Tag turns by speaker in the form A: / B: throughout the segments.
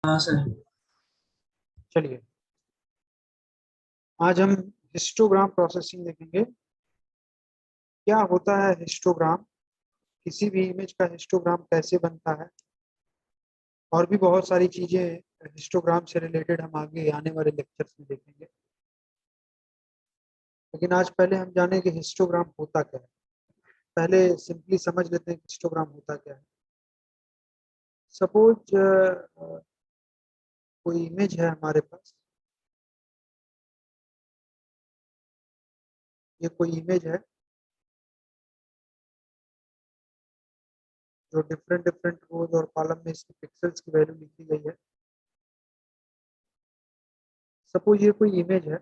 A: हाँ सर।
B: चलिए, आज हम हिस्टोग्राम प्रोसेसिंग देखेंगे। क्या होता है हिस्टोग्राम, किसी भी इमेज का हिस्टोग्राम कैसे बनता है, और भी बहुत सारी चीजें हिस्टोग्राम से रिलेटेड हम आगे आने वाले लेक्चर्स में देखेंगे। लेकिन आज पहले हम जाने कि हिस्टोग्राम होता क्या है। पहले सिंपली समझ लेते हैं कि हिस्टोग्राम होता क्या है। सपोज कोई इमेज है हमारे पास, ये कोई इमेज है जो डिफरेंट डिफरेंट रोज और कॉलम में इसकी पिक्सल्स की वैल्यू लिखी गई है। सपोज ये कोई इमेज है,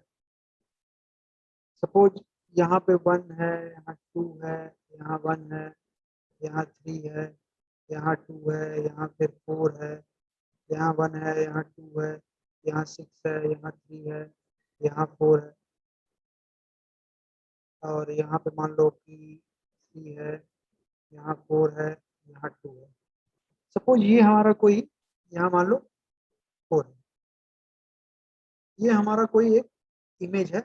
B: सपोज यहाँ पे 1 है, यहाँ 2 है, यहाँ 1 है, यहाँ 3 है, यहाँ 2 है, यहाँ फिर 4 है, यहाँ 1 है, यहाँ 2 है, यहाँ 6 है, यहाँ 3 है, यहाँ 4 है, और यहाँ पे मान लो कि 3 है, यहाँ 4 है, यहाँ 2 है। सपोज ये हमारा कोई, यहाँ मान लो 4 है, ये हमारा कोई एक इमेज है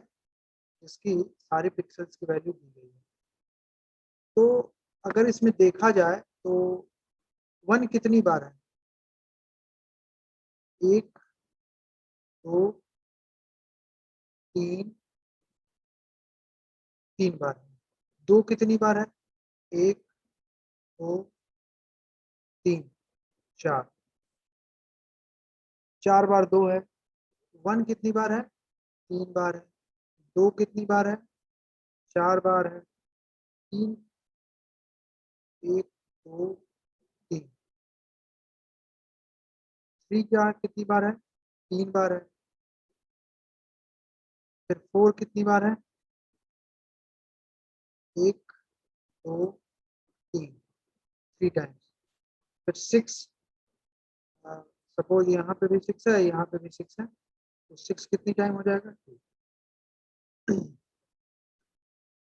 B: जिसकी सारी पिक्सल्स की वैल्यू दी गई है। तो अगर इसमें देखा जाए तो 1 कितनी बार है? 1, 2, 3, 3 बार है। 2 कितनी बार है? 1, 2, 3, 4, 4 बार 2 है। 1 कितनी बार है? 3 बार है। 2 कितनी बार है? 4 बार है। 3, 1, 2, 3, 3 क्या कितनी बार है? 3 बार है। फिर 4 कितनी बार है? 1, 2, 3, 3 टाइम्स। फिर 6, सपोज यहाँ पे भी 6 है, यहाँ पे भी 6 है, तो 6 कितनी टाइम हो जाएगा? 2।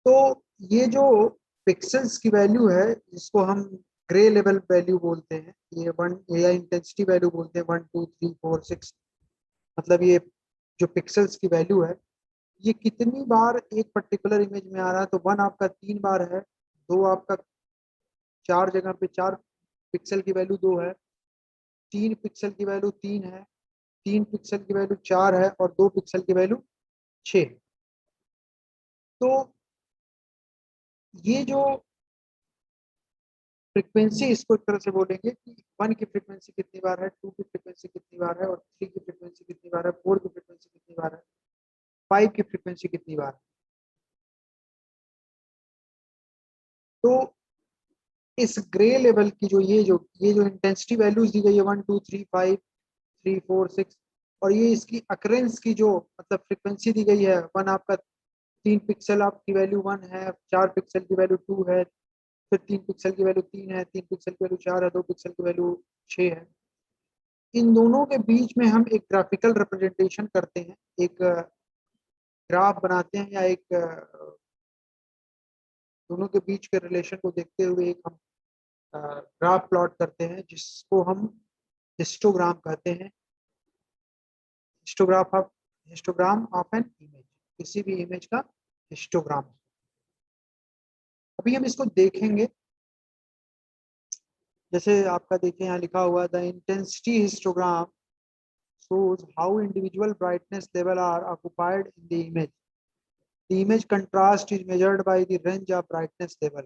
B: तो ये जो पिक्सेल्स की वैल्यू है, जिसको हम ग्रे लेवल वैल्यू बोलते हैं, ये 1 या इंटेंसिटी वैल्यू बोलते हैं, 1, 2, 3, 4, 6, मतलब ये जो पिक्सेल्स की वैल्यू है, ये कितनी बार एक पर्टिकुलर इमेज में आ रहा है। तो 1 आपका 3 बार है, 2 आपका 4 जगह पे 4 पिक्सल की वैल्यू 2 है, 3 पिक्सल की वैल्यू 3 है, 3 पिक्सल की वैल्यू 4 है, और 2 पिक्सल की वैल्यू 6 है। तो ये जो फ्रीक्वेंसी, इसको एक तरह से बोलेंगे कि 1 की फ्रीक्वेंसी कितनी बार है, 2 की फ्रीक्वेंसी कितनी बार है, और 3 की फ्रीक्वेंसी कितनी बार है, 4 की फ्रीक्वेंसी कितनी बार है, 5 की फ्रीक्वेंसी कितनी बार है। तो इस ग्रे लेवल की जो ये जो इंटेंसिटी वैल्यूज दी गई है, 1, 2, 3, 5, 3, 4, 6, और ये इसकी अकरेंस की जो मतलब फ्रीक्वेंसी दी गई है, 1 आपका 3 पिक्सल आपकी वैल्यू 1 है, 4 पिक्सल की वैल्यू 2 है, फिर 3 पिक्सल की वैल्यू 3 है, 3 पिक्सल की वैल्यू 4 है, 2 पिक्सल की वैल्यू 6 है। इन दोनों के बीच में हम एक ग्राफिकल रिप्रेजेंटेशन करते हैं, एक ग्राफ बनाते हैं, या एक दोनों के बीच के रिलेशन को देखते हुए एक हम ग्राफ प्लॉट करते हैं, जिसको हम हिस्टोग्राम कहते हैं। हिस्टोग्राम ऑफ एन इमेज, किसी भी इमेज का हिस्टोग्राम। अभी हम इसको देखेंगे। जैसे आपका देखिए यहाँ लिखा हुआ, the intensity histogram shows how individual brightness level are occupied in the image. The image contrast is measured by the range of brightness level.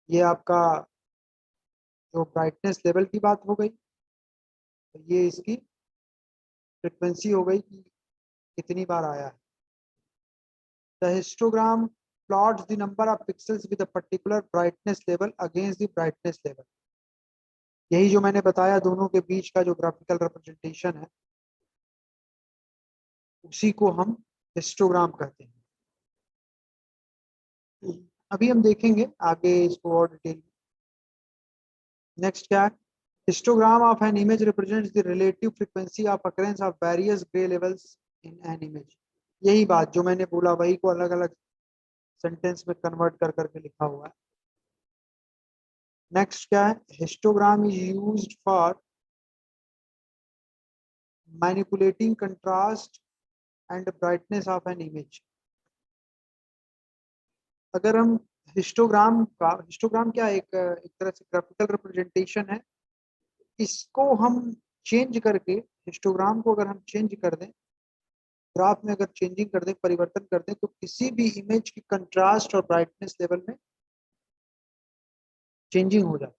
B: ये आपका जो ब्राइटनेस लेवल की बात हो गई, तो ये इसकी फ्रिक्वेंसी हो गई कि कितनी बार आया है। The histogram plots the number of pixels with a particular brightness level against the brightness level. यही जो मैंने बताया, दोनों के बीच का जो ग्राफिकल रिप्रेजेंटेशन है, उसी को हम हिस्टोग्राम कहते हैं। अभी हम देखेंगे आगे इसको और डिटेल। नेक्स्ट क्या है? Histogram of an image represents the relative frequency of occurrence of various grey levels in an image. यही बात जो मैंने बोला, वही को अलग अलग सेंटेंस में कन्वर्ट कर करके लिखा हुआ है। नेक्स्ट क्या है? Histogram is used for manipulating contrast and brightness of an image. अगर हम हिस्टोग्राम क्या एक तरह से ग्राफिकल रिप्रेजेंटेशन है, इसको हम चेंज करके, हिस्टोग्राम को अगर हम चेंज कर दें, ग्राफ में अगर चेंजिंग कर दें, परिवर्तन कर दें, तो किसी भी इमेज की कंट्रास्ट और ब्राइटनेस लेवल में चेंजिंग हो जाए।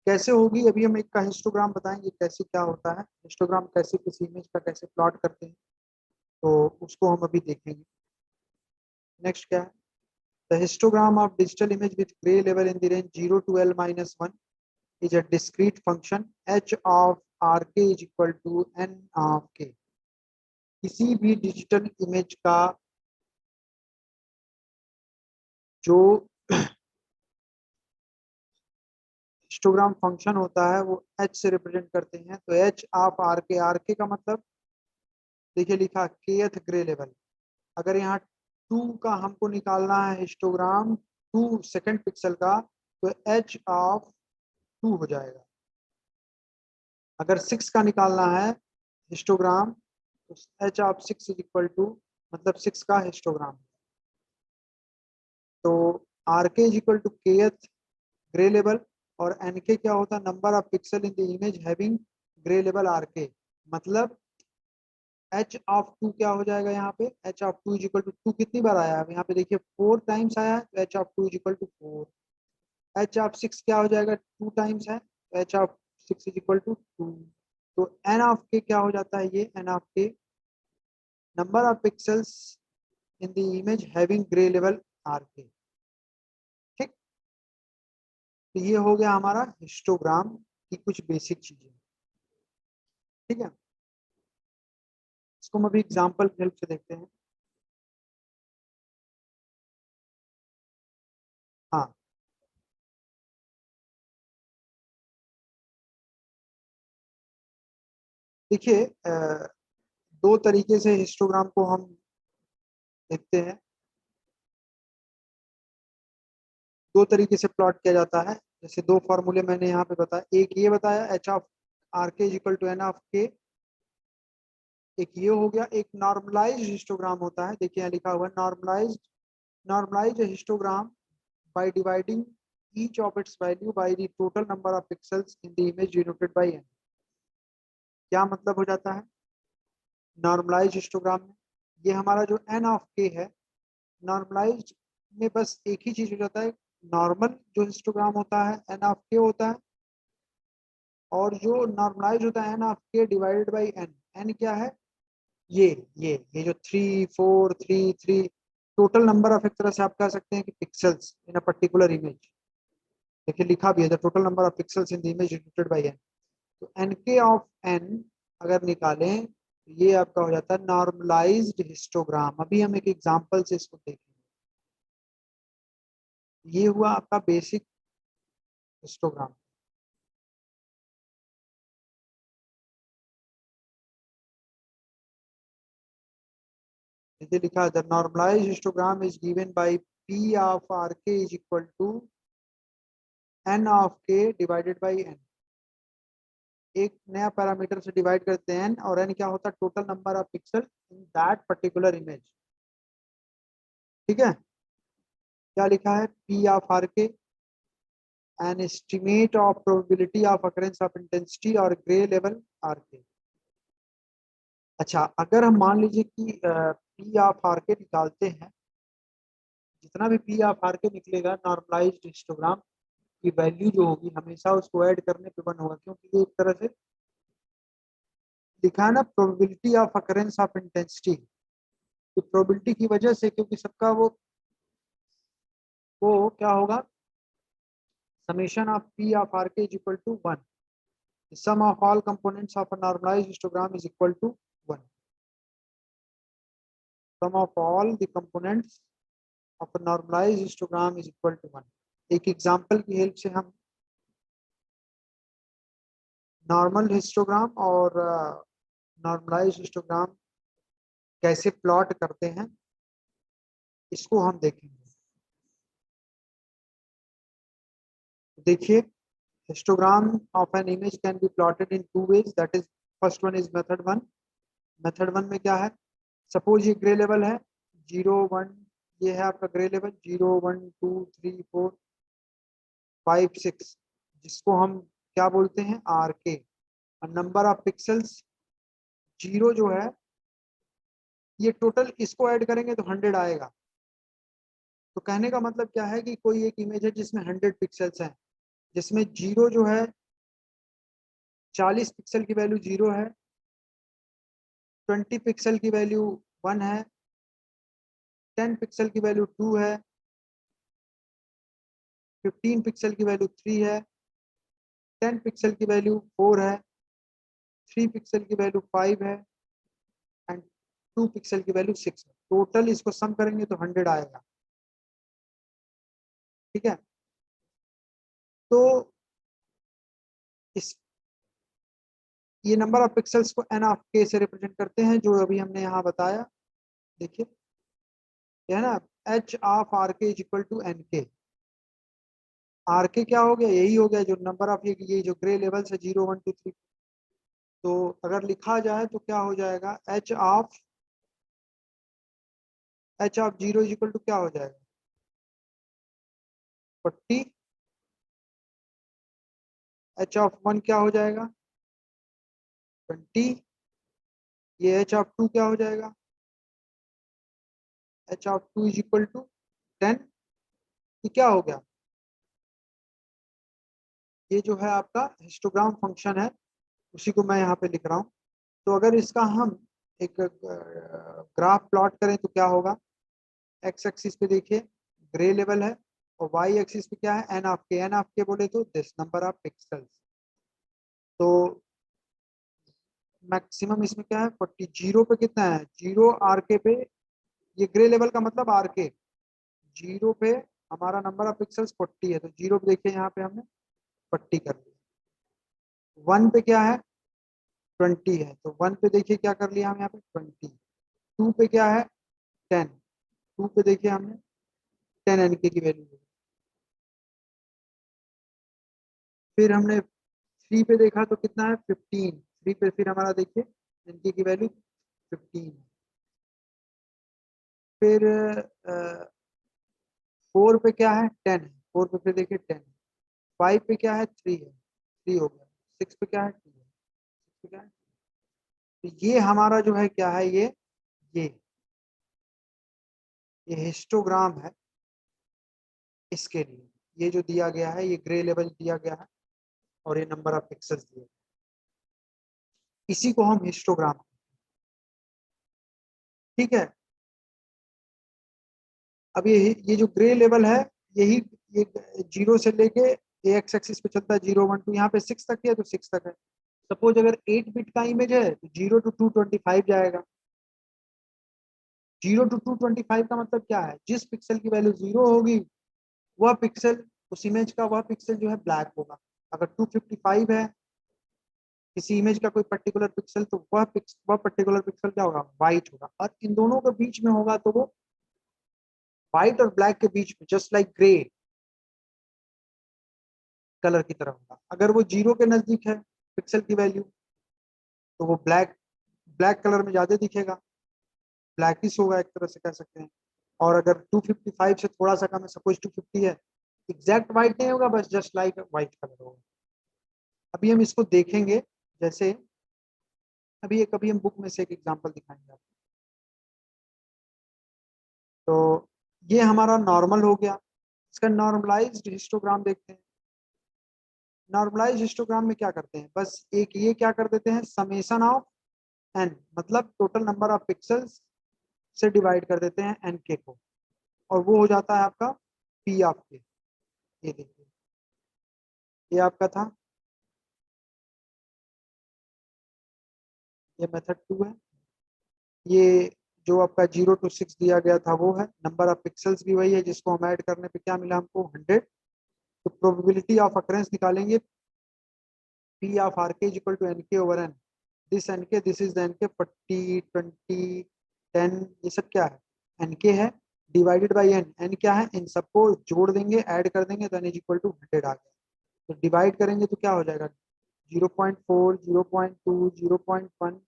B: कैसे होगी, अभी हम एक का हिस्टोग्राम बताएंगे कैसे क्या होता है, हिस्टोग्राम कैसे किसी इमेज का कैसे प्लॉट करते हैं, तो उसको हम अभी देखेंगे। नेक्स्ट क्या है, the histogram of digital image with grey level in the range 0 to L-1 is a discrete function h of rk is equal to n of k। किसी भी डिजिटल इमेज का जो हिस्टोग्राम फंक्शन होता है वो h से represent करते हैं। तो h ऑफ rk, rk का मतलब देखिए लिखा kth ग्रे लेवल। अगर यहाँ 2 का हमको निकालना है हिस्टोग्राम 2 सेकंड पिक्सल का, तो h ऑफ 2 हो जाएगा। अगर 6 का निकालना है हिस्टोग्राम, तो h of 6 is equal to, मतलब 6 का हिस्टोग्राम। तो आर के is equal to kth grey level, और एन के क्या होता है, number of pixel in the image having grey level r k. मतलब h ऑफ 2 क्या हो जाएगा, यहाँ पे h of 2 is equal to 2 कितनी बार आया है, यहाँ पे देखिए 4 टाइम्स आया है, तो h of 2 is equal to 4। h of 6 क्या हो जाएगा, 2 टाइम्स है, तो h of 6 is equal to 2। तो n ऑफ k क्या हो जाता है, ये n of k number of pixels in the image having grey level r k. ठीक, तो ये हो गया हमारा हिस्टोग्राम की कुछ बेसिक चीजें। ठीक है, इसको हम अभी एग्जाम्पल की हेल्प से देखते हैं। हाँ, देखिए दो तरीके से हिस्टोग्राम को हम देखते हैं, दो तरीके से प्लॉट किया जाता है। जैसे दो फॉर्मूले मैंने यहाँ पे बताया, एक ये बताया एच ऑफ आर के is equal to n of k, एक ये हो गया। एक नॉर्मलाइज्ड हिस्टोग्राम होता है, देखिए यहाँ लिखा हुआ है normalised histogram by dividing each of its value by the total number of pixels in the image denoted by n। क्या मतलब हो जाता है नॉर्मलाइज्ड हिस्टोग्राम में, ये हमारा जो n ऑफ k है, नॉर्मलाइज्ड में बस एक ही चीज हो जाता है, नॉर्मल जो हिस्टोग्राम होता है n ऑफ k होता है, और जो नॉर्मलाइज होता है n of k divided by n। n क्या है, ये जो 3 4 3 3 टोटल नंबर ऑफ, एक तरह से आप कह सकते हैं कि pixels in a particular image. देखिए लिखा भी है the total number of pixels in the image denoted by n। तो एन के ऑफ n अगर निकालें तो ये आपका हो जाता है नॉर्मलाइज्ड हिस्टोग्राम। अभी हम एक एग्जांपल से इसको देखेंगे। ये हुआ आपका बेसिक हिस्टोग्राम। ये लिखा है the normalized histogram is given by p of are के is equal to n of k divided by n। एक नया पैरामीटर से डिवाइड करते हैं n, और n क्या होता है, total number of pixel in that particular image. ठीक है, क्या लिखा है, p ऑफ आर के an estimate of probability of occurrence of intensity और gray level RK। अच्छा, अगर हम मान लीजिए कि P ऑफ आर के निकालते हैं, जितना भी P ऑफ आर के निकलेगा नॉर्मलाइज्ड हिस्टोग्राम की वैल्यू जो होगी हमेशा उसको ऐड करने पे वन होगा, क्योंकि ये एक तरह से लिखा है ना probability of occurrence of intensity. तो प्रोबेबिलिटी की वजह से, क्योंकि सबका वो क्या होगा, summation of P of are के is equal to 1। The sum of all components of a normalized histogram is equal to 1। Sum of all the components of a normalized histogram is equal to 1। एक example की help से हम normal histogram और normalised histogram कैसे plot करते हैं इसको हम देखेंगे। देखिए, histogram of an image can be plotted in two ways, that is first one is method one. Method one में क्या है, सपोज ये ग्रे लेवल है 0 1, ये है आपका ग्रे लेवल 0 1 2 3 4 5 6, जिसको हम क्या बोलते हैं आर के। नंबर ऑफ पिक्सल्स 0 जो है, ये टोटल इसको ऐड करेंगे तो 100 आएगा। तो कहने का मतलब क्या है कि कोई एक इमेज है जिसमें 100 पिक्सल्स हैं, जिसमें 0 जो है 40 पिक्सल की वैल्यू 0 है, 20 पिक्सल की वैल्यू 1 है, 10 पिक्सल की वैल्यू 2 है, 15 पिक्सल की वैल्यू 3 है, 10 पिक्सल की वैल्यू 4 है, 3 पिक्सल की वैल्यू 5 है एंड 2 पिक्सल की वैल्यू 6 है। टोटल इसको सम करेंगे तो 100 आएगा। ठीक है, तो इस ये नंबर ऑफ पिक्सल्स को एन ऑफ के से रिप्रेजेंट करते हैं, जो अभी हमने यहाँ बताया। देखिए है ना, एच ऑफ आर के इज इक्वल टू एन के। आर के क्या हो गया, यही हो गया जो नंबर ऑफ ये जो ग्रे लेवल है 0 1 2 3। तो अगर लिखा जाए तो क्या हो जाएगा, h of 0 is equal to क्या हो जाएगा 40। एच ऑफ 1 क्या हो जाएगा 20। ये एच ऑफ 2 क्या हो जाएगा, h of 2 is equal to 10। ये क्या हो गया, ये जो है आपका हिस्टोग्राम फंक्शन है, उसी को मैं यहाँ पे लिख रहा हूँ। तो अगर इसका हम एक ग्राफ प्लॉट करें तो क्या होगा, एक्स एक्सिस पे देखिए ग्रे लेवल है और वाई एक्सिस पे क्या है एन ऑफ के। एन ऑफ के बोले तो दिस नंबर ऑफ पिक्सल्स। तो मैक्सिमम इसमें क्या है 40। 0 पे कितना है, 0 आर के पे, ये ग्रे लेवल का मतलब आर के। 0 पे हमारा नंबर ऑफ पिक्सल्स 40 है, तो 0 पे देखिए यहाँ पे हमने 40 कर लिया। 1 पे क्या है 20 है, तो 1 पे देखिए क्या कर लिया हम यहाँ पे 20। 2 पे क्या है 10, 2 पे देखिए हमने 10 एन के की वैल्यू ली। फिर हमने 3 पे देखा तो कितना है 15। 3 पे फिर हमारा देखिए एन के की वैल्यू 15 है। फिर 4 पे क्या है 10 है, 4 पे फिर देखिए 10 है। 5 पे क्या है 3 है, 3 हो गया। 6 पे क्या है 2 है, 6 पे क्या है। तो ये हमारा जो है क्या है, ये ये हिस्टोग्राम है इसके लिए। ये जो दिया गया है ये ग्रे लेवल दिया गया है और ये नंबर ऑफ पिक्सल्स दिए, इसी को हम हिस्टोग्राम। ठीक है, अब ये जो ग्रे लेवल है, यही ये 0 से लेके ये एक्स एक्सिस पे चलता है 0 1 2, यहाँ पे 6 तक है तो 6 तक है। सपोज अगर 8 बिट का इमेज है तो 0 to 225 जाएगा। 0 to 225 का मतलब क्या है, जिस पिक्सल की वैल्यू 0 होगी वह पिक्सल, उस इमेज का वह पिक्सल जो है ब्लैक होगा। अगर 255 है किसी इमेज का कोई पर्टिकुलर पिक्सल, तो वह पर्टिकुलर पिक्सल क्या होगा, व्हाइट होगा। और इन दोनों के बीच में होगा तो वो व्हाइट और ब्लैक के बीच में, जस्ट लाइक ग्रे कलर की तरह होगा। अगर वो 0 के नजदीक है पिक्सल की वैल्यू, तो वो ब्लैक ब्लैक कलर में ज्यादा दिखेगा, ब्लैकिश होगा एक तरह से कह सकते हैं। और अगर 255 से थोड़ा सा कम है, सपोज 250 है, एग्जैक्ट व्हाइट नहीं होगा, बस जस्ट लाइक व्हाइट कलर होगा। अभी हम इसको देखेंगे, जैसे अभी एक हम बुक में से एक एग्जांपल दिखाएंगे आपको। तो ये हमारा नॉर्मल हो गया। इसका नॉर्मलाइज्ड हिस्टोग्राम देखते हैं। नॉर्मलाइज्ड हिस्टोग्राम में क्या करते हैं, बस एक ये क्या कर देते हैं, समेशन ऑफ एन, मतलब टोटल नंबर ऑफ पिक्सल्स से डिवाइड कर देते हैं एन के को, और वो हो जाता है आपका पी ऑफ के। ये देखिए ये आपका था, ये मेथड 2 है। ये जो आपका 0 to 6 दिया गया था वो है। नंबर ऑफ पिक्सल्स भी वही है, जिसको हम ऐड करने पे क्या मिला हमको 100। तो प्रोबेबिलिटी ऑफ अकरेंस निकालेंगे, पी ऑफ आर के इज इक्वल टू एन के ओवर एन। दिस एन के, दिस इज द एन के, 40 20 10, ये सब क्या है एन के है, डिवाइडेड बाई एन। एन क्या है, इन सबको जोड़ देंगे ऐड कर देंगे तो एन इज इक्वल टू 100 आ गया। तो डिवाइड करेंगे तो क्या हो जाएगा, 0.4, 0.2, 0.1,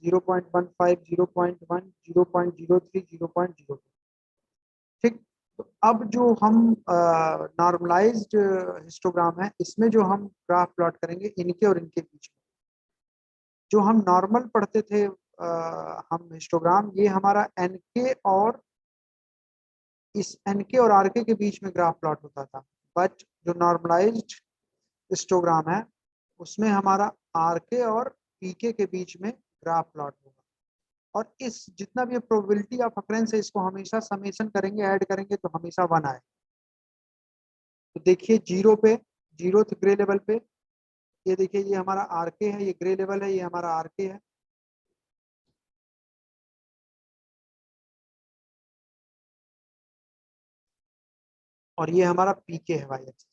B: 0.15, 0.1, 0.03, 0.02। ठीक। तो अब जो हम नॉर्मलाइज्ड हिस्टोग्राम है, इसमें जो हम ग्राफ प्लॉट करेंगे इनके और इनके बीच में, जो हम नॉर्मल पढ़ते थे हम हिस्टोग्राम, ये हमारा एनके और इस एनके और आरके के बीच में ग्राफ प्लॉट होता था। बट जो नॉर्मलाइज्ड हिस्टोग्राम है उसमें हमारा आरके और पीके के बीच में ग्राफ प्लॉट होगा। और इस जितना भी प्रोबेबिलिटी ऑफ अकरेंस है इसको हमेशा समेशन करेंगे, ऐड करेंगे तो हमेशा 1 आए। तो देखिए जीरो पे, जीरो ग्रे लेवल पे, ये देखिए ये हमारा आरके है, ये ग्रे लेवल है, ये हमारा आरके है। और ये हमारा पीके है वाई एक्सिस।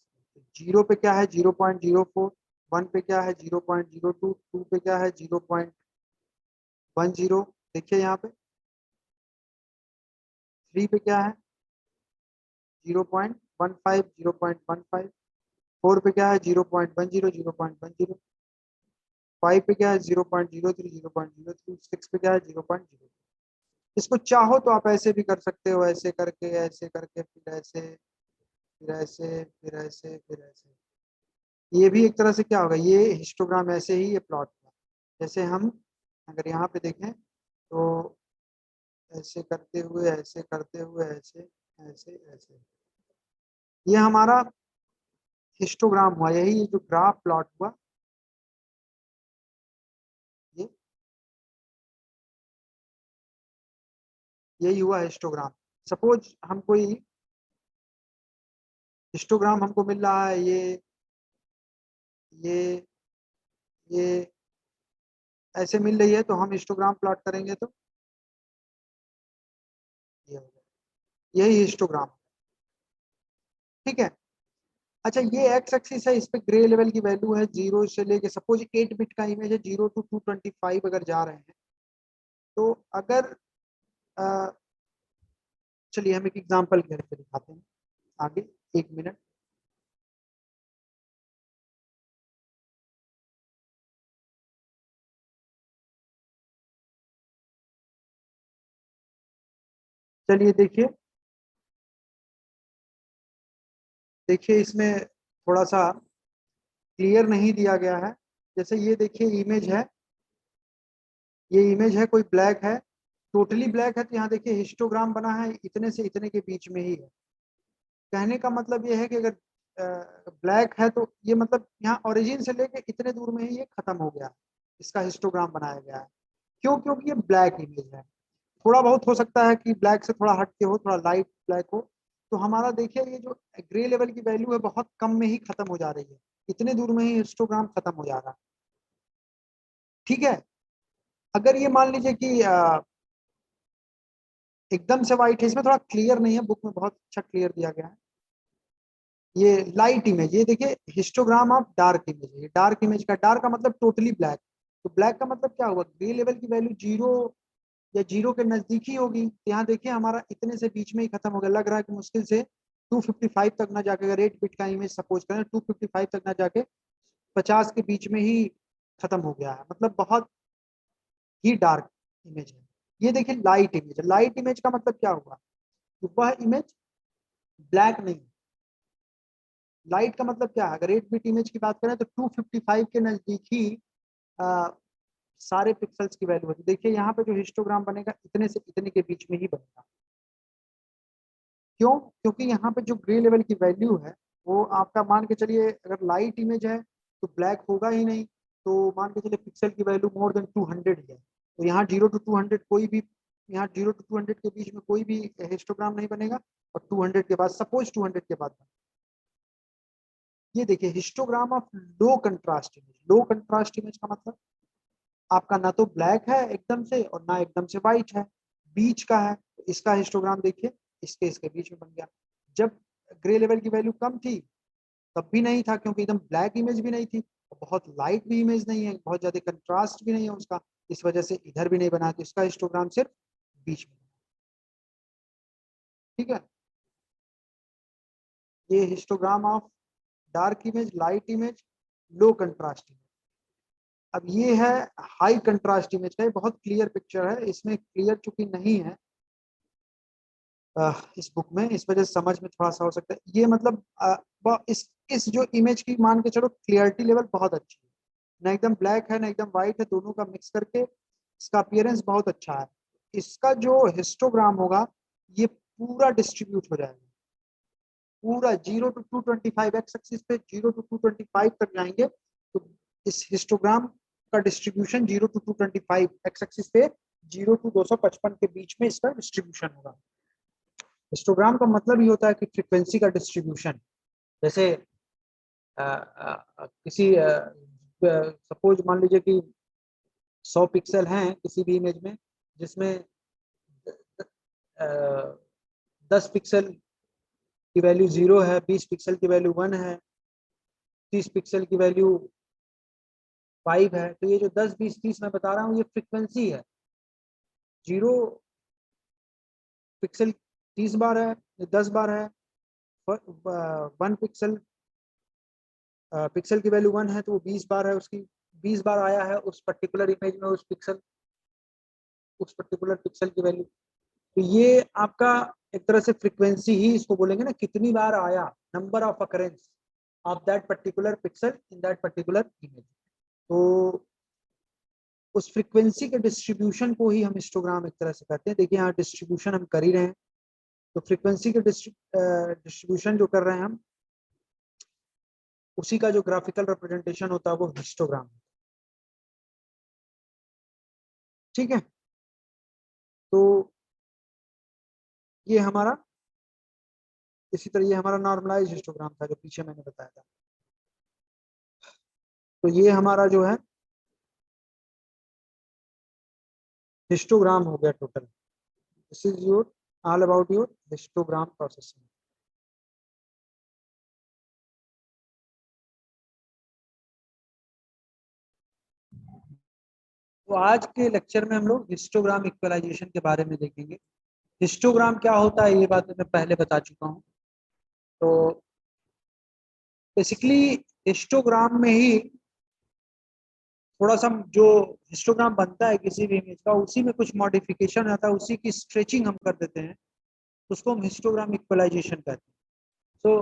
B: जीरो पे क्या है 0.04, 1 पे क्या है 0.02, 2 पे क्या है 0.10, देखिए यहाँ पे 3 पे क्या है 0.15, 0.15, 4 पे क्या है 0.10, 0.10, 5 पे क्या है 0.03, 0.03, 6 पे क्या है 0.0। इसको चाहो तो आप ऐसे भी कर सकते हो, ऐसे करके, ऐसे करके, फिर ऐसे, फिर ऐसे, फिर ऐसे, फिर ऐसे। ये भी एक तरह से क्या होगा, ये हिस्टोग्राम ऐसे ही ये प्लॉट होगा। जैसे हम अगर यहाँ पे देखें तो ऐसे करते हुए, ऐसे करते हुए, ऐसे, ऐसे, ऐसे, ये हमारा हिस्टोग्राम हुआ। यही जो ग्राफ प्लॉट हुआ ये, यही हुआ हिस्टोग्राम। सपोज हम कोई हिस्टोग्राम हमको मिल रहा है, ये ये ऐसे मिल रही है, तो हम हिस्टोग्राम प्लॉट करेंगे तो ये होगा, यही हिस्टोग्राम। ठीक है। अच्छा, ये एक्स एक्सिस है, इस पे ग्रे लेवल की वैल्यू है 0 से लेके, सपोज 8 बिट का इमेज है, 0 to 225 अगर जा रहे हैं तो अगर चलिए हम एक एग्जांपल करके दिखाते हैं आगे, 1 मिनट। चलिए देखिए, देखिए इसमें थोड़ा सा क्लियर नहीं दिया गया है। जैसे ये देखिए इमेज है, ये इमेज है कोई ब्लैक है, टोटली ब्लैक है, तो यहाँ देखिए हिस्टोग्राम बना है इतने से इतने के बीच में ही है। कहने का मतलब ये है कि अगर ब्लैक है तो ये मतलब यहाँ ओरिजिन से लेके इतने दूर में ही ये खत्म हो गया, इसका हिस्टोग्राम बनाया गया है। क्यों? क्योंकि ये ब्लैक इमेज है। थोड़ा बहुत हो सकता है कि ब्लैक से थोड़ा हट के हो, थोड़ा लाइट ब्लैक हो, तो हमारा देखिए ये जो ग्रे लेवल की वैल्यू है बहुत कम में ही खत्म हो जा रही है, इतने दूर में ही हिस्टोग्राम खत्म हो जा रहा है। ठीक है। अगर ये मान लीजिए कि एकदम से व्हाइट है, इसमें थोड़ा क्लियर नहीं है, बुक में बहुत अच्छा क्लियर दिया गया है। ये लाइट इमेज, ये देखिए हिस्टोग्राम ऑफ डार्क इमेज है, ये डार्क इमेज का, डार्क का मतलब टोटली ब्लैक। तो ब्लैक का मतलब क्या हुआ, ग्रे लेवल की वैल्यू जीरो या जीरो के नजदीक ही होगी। तो यहाँ देखिए हमारा इतने से बीच में ही खत्म हो गया, लग रहा है कि मुश्किल से 255 तक ना जाके, अगर 8 बिट का इमेज सपोज करें 255 तक ना जाके 50 के बीच में ही खत्म हो गया है, मतलब बहुत ही डार्क इमेज है। ये देखिए लाइट इमेज, लाइट इमेज का मतलब क्या हुआ कि वह इमेज ब्लैक नहीं। लाइट का मतलब क्या है, अगर 8 बिट इमेज की बात करें तो 255 के नजदीक ही आ, सारे पिक्सल्स की वैल्यू होती है। देखिए यहाँ पे जो हिस्टोग्राम बनेगा इतने से इतने के बीच में ही बनेगा। क्यों? क्योंकि यहाँ पे जो ग्रे लेवल की वैल्यू है वो आपका, मान के चलिए अगर लाइट इमेज है तो ब्लैक होगा ही नहीं, तो मान के चलिए पिक्सल की वैल्यू मोर देन 200 ही है, तो यहाँ 0 to 200 कोई भी, यहाँ 0 to 200 के बीच में कोई भी हिस्टोग्राम नहीं बनेगा, और 200 के बाद, सपोज 200 के बाद। ये देखिए histogram of low contrast image. Low contrast image का मतलब आपका ना तो ब्लैक है एकदम से और ना एकदम से व्हाइट है, बीच का है। तो इसका हिस्टोग्राम देखिए इसके इसके बीच में बन गया। जब ग्रे लेवल की वैल्यू कम थी तब भी नहीं था, क्योंकि एकदम ब्लैक इमेज भी नहीं थी, बहुत लाइट भी इमेज नहीं है, बहुत ज्यादा कंट्रास्ट भी नहीं है उसका, इस वजह से इधर भी नहीं बना, तो इसका हिस्टोग्राम सिर्फ बीच में। ठीक है। ये histogram of dark image, light image, low contrast image. अब ये है हाई कंट्रास्ट इमेज का, ये बहुत क्लियर पिक्चर है, इसमें क्लियर चूंकि नहीं है इस बुक में, इस वजह से समझ में थोड़ा सा हो सकता है। ये मतलब इस जो इमेज की मान के चलो क्लियरिटी लेवल बहुत अच्छी है, ना एकदम ब्लैक है ना एकदम व्हाइट है, दोनों का मिक्स करके इसका अपीयरेंस बहुत अच्छा है। इसका जो हिस्टोग्राम होगा ये पूरा डिस्ट्रीब्यूट हो जाएगा, पूरा 0 to 225 एक्स एक्सिस पे 0 to 225 तक जाएंगे, तो इस हिस्टोग्राम का डिस्ट्रीब्यूशन 0 to 225 एक्स एक्सिस पे 0 to 255 के बीच में इसका डिस्ट्रीब्यूशन होगा। हिस्टोग्राम का मतलब ये होता है कि फ्रीक्वेंसी का डिस्ट्रीब्यूशन, जैसे किसी सपोज मान लीजिए कि 100 पिक्सल हैं किसी भी इमेज में, जिसमें 10 पिक्सल की वैल्यू 0 है, 20 पिक्सल की वैल्यू 1 है, 30 पिक्सल की वैल्यू 5 है, तो ये जो 10 20 30 मैं बता रहा हूँ ये फ्रीक्वेंसी है। 0 पिक्सल 30 बार है, 10 बार है, 1 पिक्सल पिक्सल की वैल्यू 1 है तो वो 20 बार है, उसकी 20 बार आया है उस पर्टिकुलर इमेज में उस पर्टिकुलर पिक्सल की वैल्यू। तो ये आपका एक तरह से फ्रीक्वेंसी ही इसको बोलेंगे ना, कितनी बार आया, number of occurrence of that particular pixel in that particular image. तो उस फ्रीक्वेंसी के डिस्ट्रीब्यूशन को ही हम हिस्टोग्राम एक तरह से कहते हैं। देखिए यहाँ डिस्ट्रीब्यूशन हम कर ही रहे हैं, तो फ्रीक्वेंसी के डिस्ट्रीब्यूशन जो कर रहे हैं हम, उसी का जो ग्राफिकल रिप्रेजेंटेशन होता है वो हिस्टोग्राम। ठीक है, तो ये हमारा, इसी तरह ये हमारा नॉर्मलाइज हिस्टोग्राम था जो पीछे मैंने बताया था। तो ये हमारा जो है हिस्टोग्राम हो गया total. This is your all about your histogram processing. तो आज के लेक्चर में हम लोग हिस्टोग्राम इक्वलाइजेशन के बारे में देखेंगे। हिस्टोग्राम क्या होता है ये बात मैं पहले बता चुका हूँ। तो बेसिकली हिस्टोग्राम में ही थोड़ा सा जो हिस्टोग्राम बनता है किसी भी इमेज का, उसी में कुछ मॉडिफिकेशन आता है, उसी की स्ट्रेचिंग हम कर देते हैं, उसको हम हिस्टोग्राम इक्वलाइजेशन कहते हैं। तो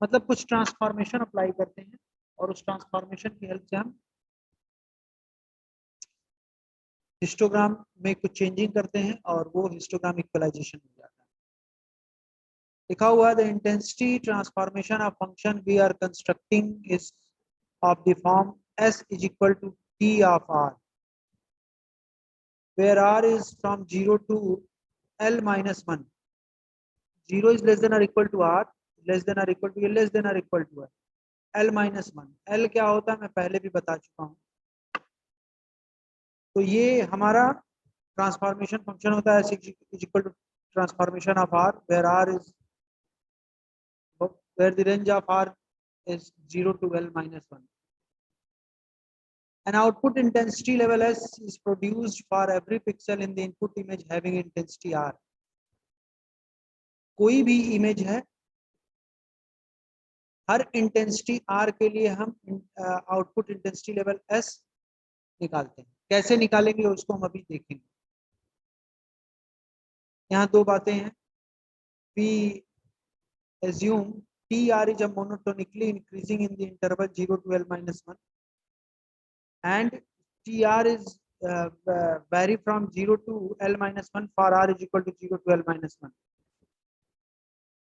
B: मतलब कुछ ट्रांसफॉर्मेशन अप्लाई करते हैं और उस ट्रांसफॉर्मेशन की हेल्प से हम हिस्टोग्राम में कुछ चेंजिंग करते हैं और वो हिस्टोग्राम इक्वलाइजेशन हो जाता है। लिखा हुआ the intensity transformation of function we are constructing is of the form S is equal to T of R, where R is from 0 to L minus 1. 0 is less than or equal to R, less than or equal to less than or equal to L minus 1. L क्या होता है मैं पहले भी बता चुका हूँ। तो ये हमारा ट्रांसफॉर्मेशन फंक्शन होता है, S is equal to transformation of R, where the range of R is 0 to L minus 1. An output intensity level S is produced for every pixel in the input image having intensity R. कोई भी image है, हर intensity R के लिए हम output intensity level S निकालते हैं। कैसे निकालेंगे उसको हम अभी देखेंगे। यहाँ दो बातें हैं। We assume TR is a monotonically increasing in the interval 0 to L minus 1 and TR is vary from 0 to L minus 1 for R is equal to 0 to L minus 1.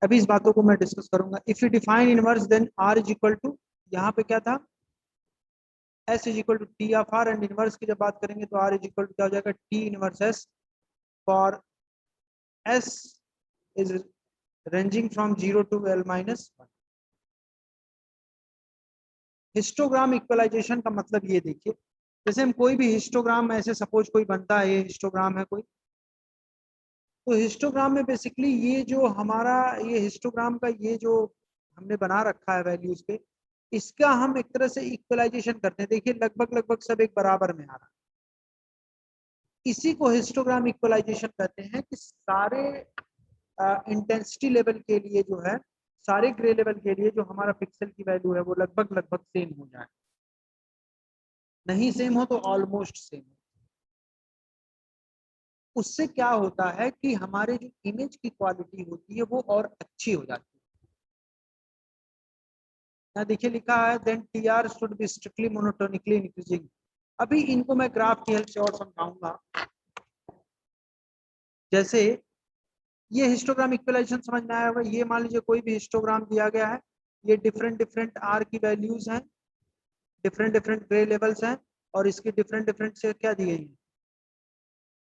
B: अभी इस बातों को मैं डिस्कस करूंगा। If you define inverse then R is equal to, यहाँ पे क्या था, S is equal to T of R, and inverse की जब बात करेंगे तो R इज इक्वल टू क्या हो जाएगा, T inverse S for S is ranging from 0 to L minus 1. Histogram equalisation का मतलब ये देखिए, जैसे हम कोई भी हिस्टोग्राम, ऐसे सपोज कोई बनता है, ये हिस्टोग्राम है कोई, तो हिस्टोग्राम में बेसिकली ये जो हमारा ये हिस्टोग्राम का ये जो हमने बना रखा है वैल्यूज पे, इसका हम एक तरह से इक्वलाइजेशन करते हैं। देखिए लगभग लगभग सब एक बराबर में आ रहा है, इसी को हिस्टोग्राम इक्वलाइजेशन कहते हैं कि सारे इंटेंसिटी लेवल के लिए जो है, सारे ग्रे लेवल के लिए जो हमारा पिक्सल की वैल्यू है वो लगभग लगभग सेम हो जाए। नहीं सेम हो तो ऑलमोस्ट सेम हो। उससे क्या होता है कि हमारे जो इमेज की क्वालिटी होती है वो और अच्छी हो जाती है। यहाँ देखिए लिखा है then TR should be strictly monotonically increasing. अभी इनको मैं ग्राफ की हेल्प से और समझाऊंगा। जैसे ये हिस्टोग्राम इक्विलाइजेशन समझ में आया होगा। ये मान लीजिए कोई भी हिस्टोग्राम दिया गया है, ये डिफरेंट डिफरेंट आर की वैल्यूज हैं, डिफरेंट डिफरेंट ग्रे लेवल्स हैं, और इसकी डिफरेंट डिफरेंट से क्या दी गई है,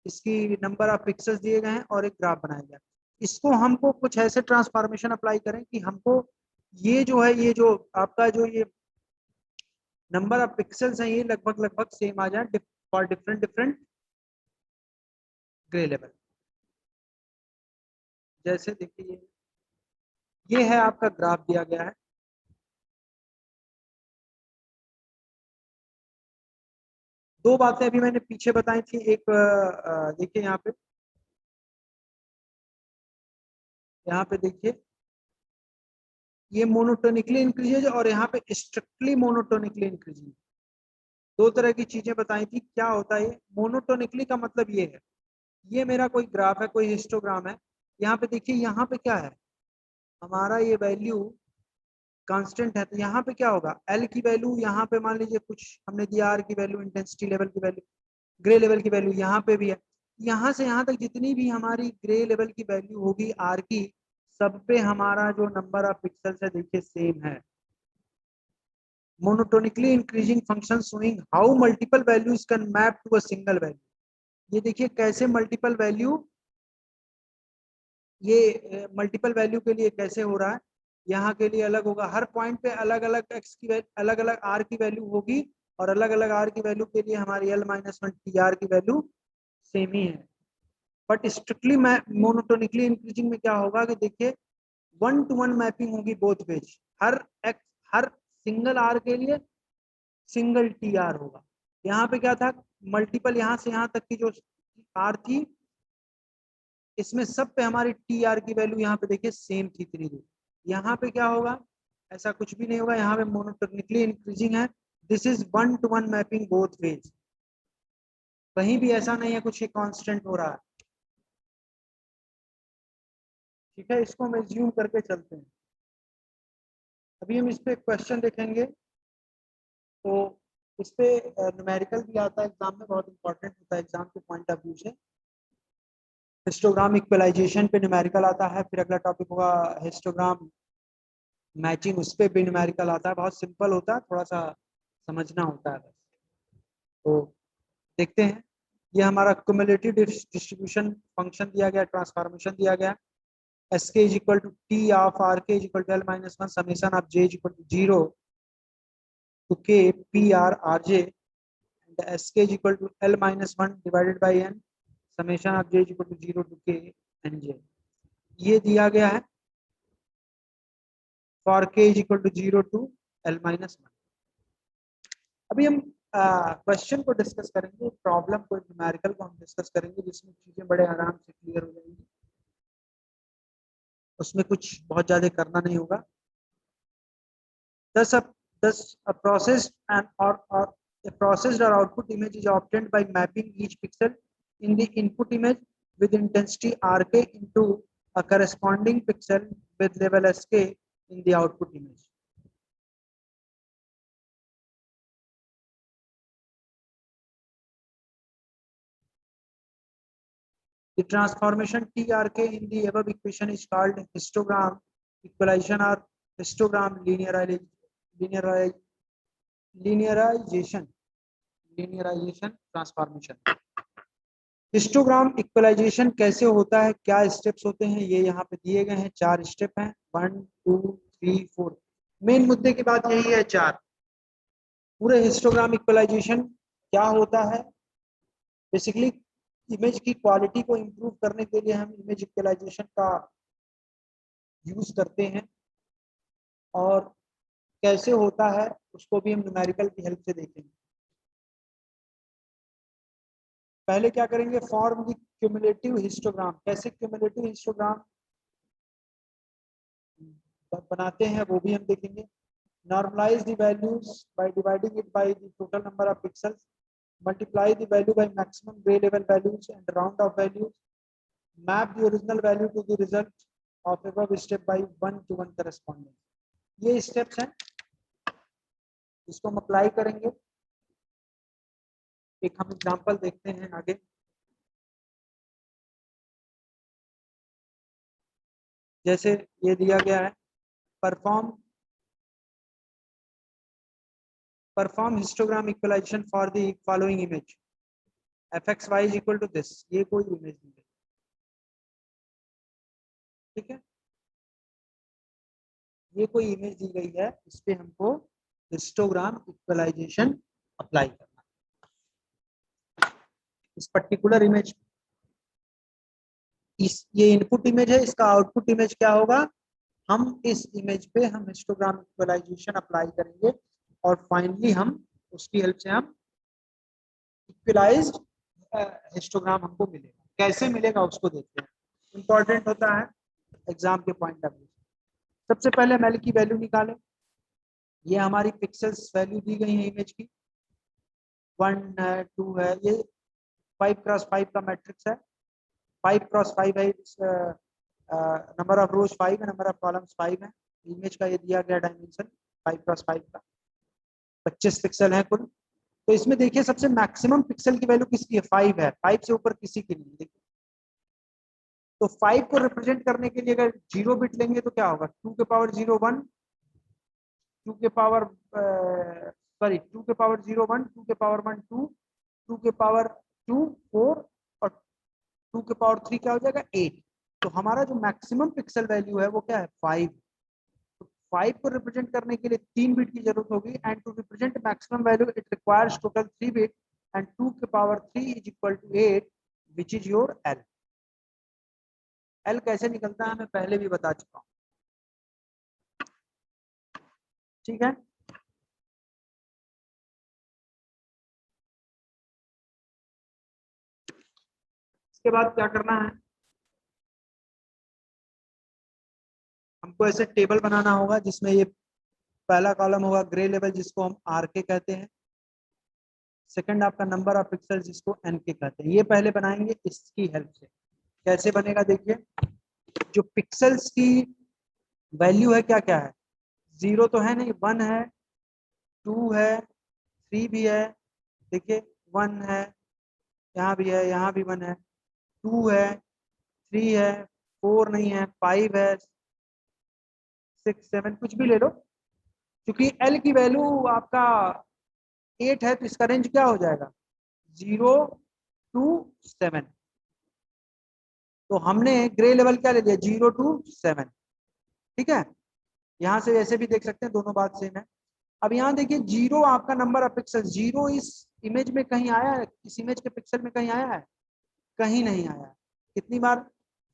B: इसकी नंबर ऑफ पिक्सेल्स दिए गए हैं और एक ग्राफ बनाया गया। इसको हमको कुछ ऐसे ट्रांसफॉर्मेशन अप्लाई करें कि हमको ये जो है, ये जो आपका जो ये नंबर ऑफ पिक्सेल्स हैं, ये लगभग लगभग सेम आ जाए for different different grey level. जैसे देखिए ये है आपका ग्राफ दिया गया है। दो बातें अभी मैंने पीछे बताई थी। एक देखिए यहाँ पे देखिए ये मोनोटोनिकली इंक्रीजेज और यहाँ पे स्ट्रिक्टली मोनोटोनिकली इंक्रीजिंग। दो तरह की चीजें बताई थी। क्या होता है मोनोटोनिकली का मतलब ये है, ये मेरा कोई ग्राफ है, कोई हिस्टोग्राम है। यहाँ पे देखिए, यहाँ पे क्या है, हमारा ये वैल्यू कांस्टेंट है, तो यहाँ पे क्या होगा, एल की वैल्यू यहाँ पे मान लीजिए कुछ हमने दिया, आर की वैल्यू, इंटेंसिटी लेवल की वैल्यू, ग्रे लेवल की वैल्यू यहाँ पे भी है। यहाँ से यहाँ तक जितनी भी हमारी ग्रे लेवल की वैल्यू होगी आर की, सब पे हमारा जो नंबर ऑफ पिक्सल्स है देखिए सेम है। Monotonically increasing function showing how multiple values can map to a single value. ये देखिए कैसे मल्टीपल वैल्यू, ये मल्टीपल वैल्यू के लिए कैसे हो रहा है। यहाँ के लिए अलग होगा, हर पॉइंट पे अलग अलग एक्स की अलग अलग आर की वैल्यू होगी, और अलग अलग आर की वैल्यू के लिए हमारी L minus one T R की वैल्यू सेम ही है। बट स्ट्रिक्टली मोनोटोनिकली इंक्रीजिंग में क्या होगा कि देखिए वन टू वन मैपिंग होगी बोथ वेज। हर एक्स, हर सिंगल आर के लिए सिंगल टी आर होगा। यहाँ पे क्या था, मल्टीपल, यहाँ से यहाँ तक की जो आर थी, इसमें सब पे हमारी टी आर की वैल्यू यहाँ पे देखिए सेम थी 3 यहाँ पे क्या होगा, ऐसा कुछ भी नहीं होगा। यहाँ पे मोनोटोनिकली इंक्रीजिंग है। This is one to one mapping both ways. कहीं भी ऐसा नहीं है कुछ कांस्टेंट हो रहा है। ठीक है, इसको हम एज्यूम करके चलते हैं। अभी हम इस पे क्वेश्चन देखेंगे। तो इस पे न्यूमेरिकल भी आता है एग्जाम में, बहुत इंपॉर्टेंट होता है एग्जाम के पॉइंट ऑफ व्यू से। हिस्टोग्राम इक्वलाइजेशन पे न्यूमेरिकल आता है, फिर अगला टॉपिक होगा हिस्टोग्राम मैचिंग, उस पर भी न्यूमेरिकल आता है। बहुत सिंपल होता है, थोड़ा सा समझना होता है बस। तो देखते हैं, ये हमारा क्युमुलेटिव डिस्ट्रीब्यूशन फंक्शन दिया गया, ट्रांसफॉर्मेशन दिया गया। S K is equal to T of are के is equal to L minus one summation of J is equal to zero to K P R R J, and S K is equal to L minus one divided by N summation of J is equal to zero to K N J. ये दिया गया है for K is equal to zero to L minus one. अभी हम question को discuss करेंगे, problem को, numerical को हम डिस्कस करेंगे, जिसमें चीजें बड़े आराम से क्लियर हो जाएंगी। उसमें कुछ बहुत ज्यादा करना नहीं होगा। Thus, a processed or a processed or output image is obtained by mapping each pixel in the input image with intensity Rk into a corresponding pixel with level Sk in the output image. The transformation Trk in the above equation is called histogram equalization or histogram linearization transformation. Histogram equalisation कैसे होता है, क्या steps होते हैं, ये यहाँ पे दिए गए हैं। 4 स्टेप हैं, 1 2 3 4। मेन मुद्दे की बात यही है 4। पूरे हिस्टोग्राम इक्वलाइजेशन क्या होता है, बेसिकली इमेज की क्वालिटी को इम्प्रूव करने के लिए हम इमेज इक्वलाइजेशन का यूज करते हैं, और कैसे होता है उसको भी हम न्यूमेरिकल की हेल्प से देखेंगे। पहले क्या करेंगे, फॉर्म द क्यूमुलेटिव हिस्टोग्राम। कैसे क्यूमुलेटिव हिस्टोग्राम बनाते हैं वो भी हम देखेंगे। Normalize the values by dividing it by the total number of pixels. Multiply the value by maximum gray level values and round off values. Map the original value to the result of above step by 1-to-1 corresponding. ये steps हैं, इसको हम apply करेंगे. एक हम example देखते हैं आगे. जैसे ये दिया गया है, perform histogram equalisation for the following image. fxy is equal to this. ये कोई इमेज नहीं है, ठीक है. ये कोई इमेज दी गई है, इस पे हमको हिस्टोग्राम इक्वलाइजेशन अप्लाई करना है. इस पर्टिकुलर इमेज, ये इनपुट इमेज है, इसका आउटपुट इमेज क्या होगा, हम इस इमेज पे हम हिस्टोग्राम इक्वलाइजेशन अप्लाई करेंगे और फाइनली हम उसकी हेल्प से हम इक्वलाइज्ड हिस्टोग्राम हमको मिलेगा. कैसे मिलेगा उसको देखते हैं. इंपॉर्टेंट होता है एग्जाम के पॉइंट ऑफ व्यू. सबसे पहले हम एल की वैल्यू निकालें. ये हमारी पिक्सेल्स वैल्यू दी गई है इमेज की, 1 है, 2 है. ये 5x5 का मैट्रिक्स है. 5x5 है. नंबर ऑफ रोज 5 है, नंबर ऑफ कॉलम्स 5 है. इमेज का ये दिया गया डायमेंशन 5x5 का, 25 पिक्सल है कुल. तो इसमें देखिए सबसे मैक्सिमम पिक्सल की वैल्यू किसकी है, 5 है. 5 से ऊपर किसी की नहीं. देखिए तो 5 को रिप्रेजेंट करने के लिए अगर 0 बिट लेंगे तो क्या होगा, 2 के पावर 0 1, 2 के पावर 2 के पावर 0 1, 2 के पावर 1 2, 2 के पावर 2 4 और 2 के पावर 3 क्या हो जाएगा 8. तो हमारा जो मैक्सिमम पिक्सल वैल्यू है वो क्या है 5. तो 5 को रिप्रेजेंट करने के लिए 3 बिट की जरूरत होगी. And to represent maximum value it requires total 3 bit and 2 के पावर 3 is equal to 8 which is your L. L कैसे निकलता है मैं पहले भी बता चुका हूं, ठीक है. इसके बाद क्या करना है, हमको ऐसे टेबल बनाना होगा जिसमें ये पहला कॉलम होगा ग्रे लेवल जिसको हम आर के कहते हैं. सेकंड आपका नंबर ऑफ पिक्सल जिसको एन के कहते हैं. ये पहले बनाएंगे इसकी हेल्प से. कैसे बनेगा देखिए, जो पिक्सल्स की वैल्यू है क्या क्या है, 0 तो है नहीं, 1 है, 2 है, 3 भी है. देखिए 1 है, यहाँ भी है, यहाँ भी 1 है, 2 है, 3 है, 4 नहीं है, 5 है, 6 7 कुछ भी ले लो. क्योंकि एल की वैल्यू आपका 8 है तो इसका रेंज क्या हो जाएगा 0 to 7. तो हमने ग्रे लेवल क्या ले लिया 0 to 7, ठीक है. यहाँ से वैसे भी देख सकते हैं, दोनों बात सेम है. अब यहाँ देखिए 0 आपका नंबर ऑफ पिक्सल, 0 इस इमेज में कहीं आया है, इस इमेज के पिक्सल में कहीं आया है, कहीं नहीं आया है. कितनी बार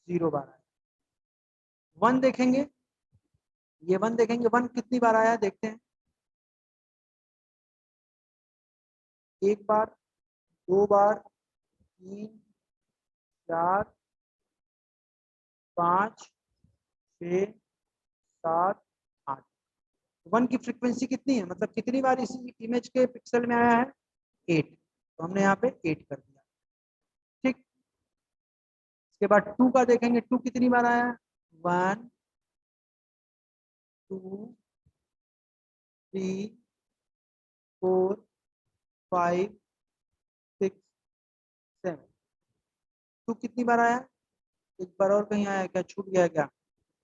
B: 0 बार आया. 1 देखेंगे, ये 1 देखेंगे, 1 कितनी बार आया है देखते हैं. 1 बार, 2 बार, 3 4 5 6 7 8. 1 की फ्रीक्वेंसी कितनी है, मतलब कितनी बार इसी इमेज के पिक्सल में आया है 8. तो हमने यहाँ पे 8 कर दिया, ठीक. इसके बाद 2 का देखेंगे, 2 कितनी बार आया है 1 2 3 4 5 6 7. 2 कितनी बार आया, एक बार और कहीं आया क्या, छूट गया क्या,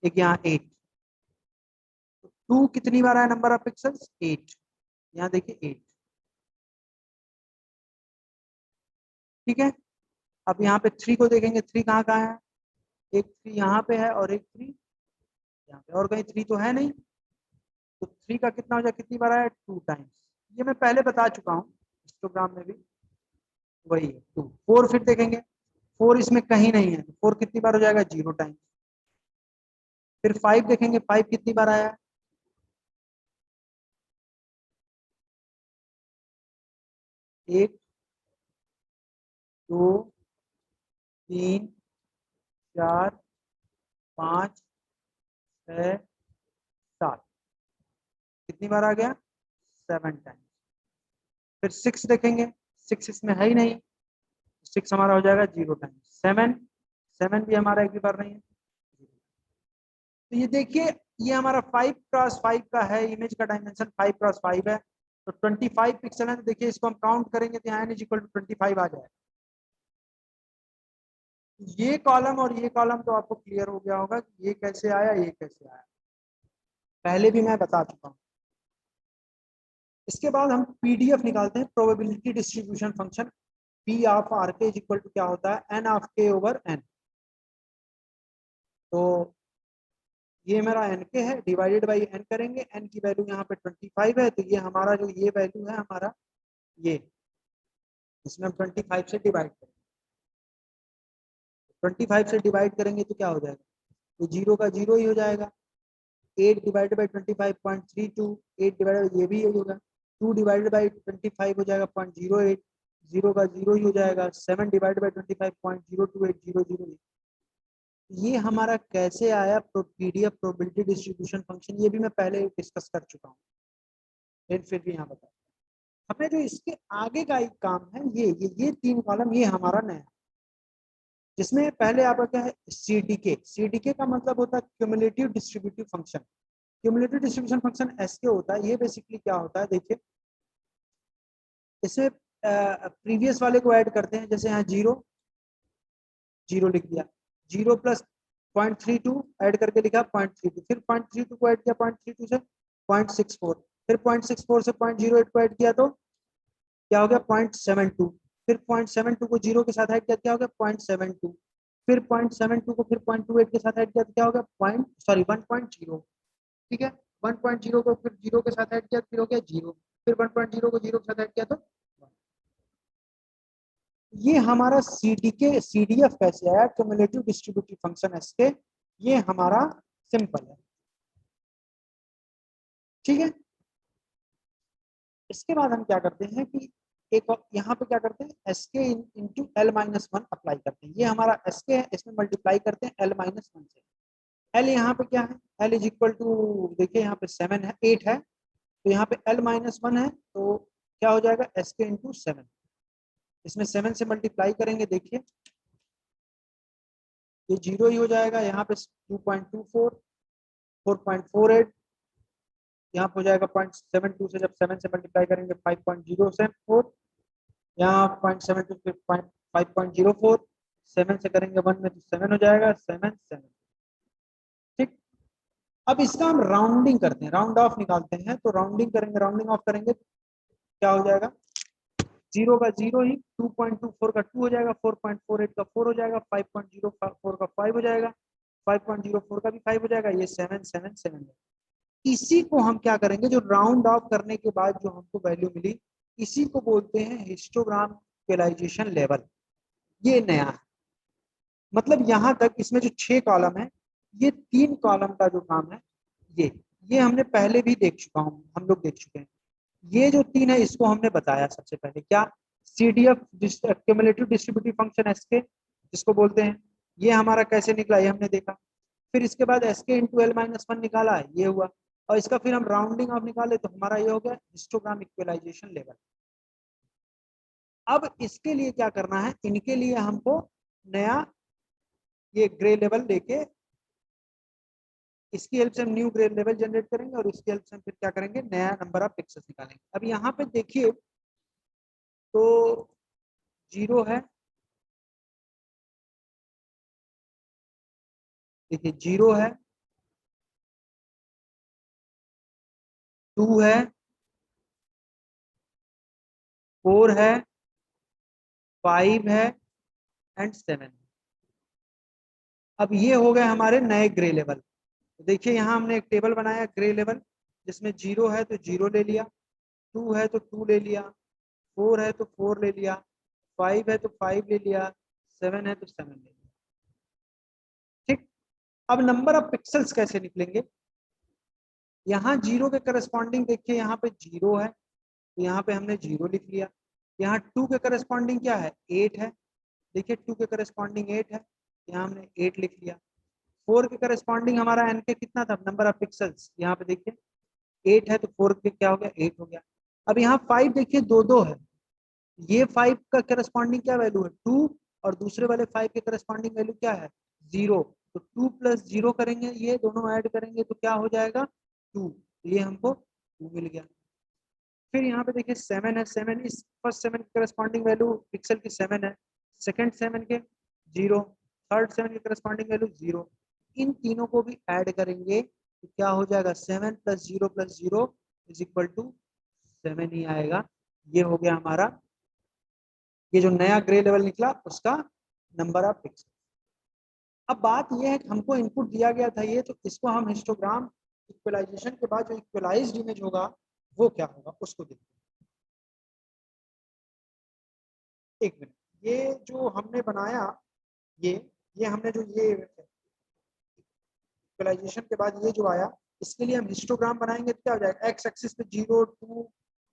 B: एक यहाँ 8. 2 कितनी बार आया नंबर ऑफ पिक्सल्स 8, यहाँ देखिए 8, ठीक है. अब यहाँ पे 3 को देखेंगे, 3 कहाँ कहाँ है, एक 3 यहाँ पे है और एक 3 यहाँ पे, और कहीं 3 तो है नहीं. तो 3 का कितना हो जाए, कितनी बार आया 2 टाइम्स. ये मैं पहले बता चुका हूँ हिस्टोग्राम में भी, वही है 2. 4 फिर देखेंगे, 4 इसमें कहीं नहीं है, 4 कितनी बार हो जाएगा 0 टाइम्स. फिर 5 देखेंगे, 5 कितनी बार आया 1 2 3 4 5 6 7. कितनी बार आ गया, 7 टाइम्स। फिर 6 देखेंगे, 6 इसमें है ही नहीं, 6 हमारा हो जाएगा 0 टाइम्स। 7, 7 भी हमारा एक भी बार नहीं है। तो ये देखिए, ये हमारा 5x5 का है, इमेज का डायमेंशन 5x5 है, तो 25 पिक्सल है। तो देखिए इसको हम काउंट करेंगे तो n इज इक्वल टू 25 आ जाएगा। ये कॉलम और ये कॉलम तो आपको क्लियर हो गया होगा कि ये कैसे आया, ये कैसे आया, पहले भी मैं बता चुका हूँ। इसके बाद हम पीडीएफ निकालते हैं, probability distribution function p of are के इज इक्वल टू क्या होता है, n of k over n. तो ये मेरा एन के है, डिवाइडेड बाई एन करेंगे, एन की वैल्यू यहाँ पे 25 है, तो ये हमारा जो ये वैल्यू है हमारा ये, इसमें हम 25 से डिवाइड करेंगे। 25 से डिवाइड करेंगे तो क्या हो जाएगा, तो 0 का 0 ही हो जाएगा। 8 डिवाइडेड बाई 25.32, 8 डिवाइडेड ये भी होगा, 2 डिवाइडेड बाई 25 हो जाएगा 0.08, 0 का 0 ही हो जाएगा। 7 डिवाइडेड बाई 25.028008। ये हमारा कैसे आया पीडीएफ प्रोबेबिलिटी डिस्ट्रीब्यूशन फंक्शन, ये भी मैं पहले डिस्कस कर चुका हूँ, लेकिन फिर भी यहाँ बता, हमें जो इसके आगे का एक काम है, ये 3 कॉलम, ये हमारा नया, जिसमें पहले आपका क्या है, सीडीके। सीडीके का मतलब होता है cumulative distributive function. Cumulative distribution function s k होता है। ये बेसिकली क्या होता है, देखिए इसे प्रीवियस वाले को ऐड करते हैं, जैसे यहाँ 0 0 लिख दिया, 0 प्लस 0.32 ऐड करके लिखा 0.32, फिर 0.32 को ऐड किया 0.32 से 0.64, फिर 0.64 से 0.08 को ऐड किया तो क्या हो गया 0.72, फिर 0.72 को 0 के साथ ऐड किया क्या हो गया 0.72, फिर 0.72 को फिर 0.28 के साथ ऐड किया तो क्या हो गया 1.0। ठीक है, 1.0 को फिर 0 के साथ ऐड किया फिर हो गया 0, फिर 1.0 को 0 के साथ ऐड किया तो 1। ये हमारा सीडीके सीडीएफ कैसे आया, क्यूमुलेटिव डिस्ट्रीब्यूटिव फंक्शन एसके, ये हमारा सिंपल है। ठीक है, इसके बाद हम क्या करते हैं कि एक यहाँ पे क्या करते हैं, एस के into L minus one apply करते हैं। ये हमारा एस के है, इसमें मल्टीप्लाई करते हैं एल माइनस वन से। एल यहाँ पे क्या है, एल इज इक्वल टू, देखिए यहाँ पे 7 है 8 है, तो यहाँ पे एल माइनस वन है, तो क्या हो जाएगा एस के इंटू 7, इसमें 7 से मल्टीप्लाई करेंगे, देखिए ये 0 ही हो जाएगा। यहाँ पे 2.24, 4.48, यहाँ पे हो जाएगा 0.72 से जब 7 से मल्टीप्लाई करेंगे 5.074, यहाँ 0.72 फिर 5.04, 7 से करेंगे 1 में तो 7 हो जाएगा, 7 7। ठीक, अब इसका हम राउंडिंग करते हैं, राउंड ऑफ निकालते हैं, तो राउंडिंग करेंगे, राउंडिंग ऑफ करेंगे क्या हो जाएगा, 0 का 0 ही, 2.24 का 2 हो जाएगा, 4.48 का 4 हो जाएगा, 5.04 का 5 हो जाएगा, 5.04 का भी 5 हो जाएगा, ये 7 7 7 है। इसी को हम क्या करेंगे, जो राउंड ऑफ करने के बाद जो हमको वैल्यू मिली, इसी को बोलते हैं हिस्टोग्राम इक्वलाइजेशन लेवल। ये नया है, मतलब यहाँ तक इसमें जो 6 कॉलम है, ये 3 कॉलम का जो काम है, ये हमने पहले भी देख चुका हूँ, हम लोग देख चुके हैं। ये जो 3 है इसको हमने बताया सबसे पहले, क्या, CDF cumulative distributive function s k जिसको बोलते हैं, ये हमारा कैसे निकला ये हमने देखा। फिर इसके बाद s k into L minus one निकाला है, ये हुआ, और इसका फिर हम राउंडिंग ऑफ निकाले तो हमारा ये हो गया हिस्टोग्राम इक्वलाइजेशन लेवल। अब इसके लिए क्या करना है, इनके लिए हमको नया ये ग्रे लेवल लेके, इसकी हेल्प से हम न्यू ग्रे लेवल जनरेट करेंगे, और इसकी हेल्प से हम फिर क्या करेंगे, नया नंबर ऑफ पिक्सेल्स निकालेंगे। अब यहाँ पे देखिए तो 0 है, देखिए 0 है, 2 है, 4 है, 5 है एंड 7 है। अब ये हो गए हमारे नए ग्रे लेवल। तो देखिए यहाँ हमने एक टेबल बनाया ग्रे लेवल, जिसमें 0 है तो 0 ले लिया, 2 है तो 2 ले लिया, 4 है तो 4 ले लिया, 5 है तो 5 ले लिया, 7 है तो 7 ले लिया। ठीक, अब नंबर ऑफ पिक्सल्स कैसे निकलेंगे, यहाँ 0 के करस्पॉन्डिंग देखिए यहाँ पे 0 है, तो यहाँ पे हमने 0 लिख लिया। यहाँ 2 के करस्पॉन्डिंग क्या है, 8 है, देखिए 2 के करस्पॉन्डिंग 8 है, यहाँ हमने 8 लिख लिया। 4 के करस्पॉन्डिंग हमारा एन के कितना था, नंबर ऑफ पिक्सल्स, यहाँ पे देखिए 8 है तो 4 पे क्या हो गया 8 हो गया। अब यहाँ 5 देखिए दो दो है, ये 5 का करस्पॉन्डिंग क्या वैल्यू है 2, और दूसरे वाले 5 के करस्पॉन्डिंग वैल्यू क्या है 0। तो 2 प्लस 0 करेंगे, ये दोनों ऐड करेंगे तो क्या हो जाएगा 2, ये हमको 2 मिल गया। फिर यहाँ पे देखिए 7 है, 7 इस फर्स्ट 7 के करस्पॉन्डिंग वैल्यू पिक्सल की 7 है, सेकंड 7 के 0, थर्ड 7 के करस्पॉन्डिंग वैल्यू 0। इन तीनों को भी ऐड करेंगे तो क्या हो जाएगा 7 प्लस 0 इज इक्वल टू 7 ही आएगा। ये हो गया हमारा, ये जो नया ग्रे लेवल निकला उसका नंबर ऑफ पिक्सल। अब बात ये है कि हमको इनपुट दिया गया था ये, तो इसको हम हिस्टोग्राम इक्वलाइजेशन के बाद जो इक्वलाइज्ड इमेज होगा वो क्या होगा उसको देखते हैं। एक मिनट, ये जो हमने बनाया ये हमने जो ये इक्वलाइजेशन के बाद ये जो आया, इसके लिए हम हिस्टोग्राम बनाएंगे तो क्या हो जाएगा, एक्स एक्सिस पे 0 2,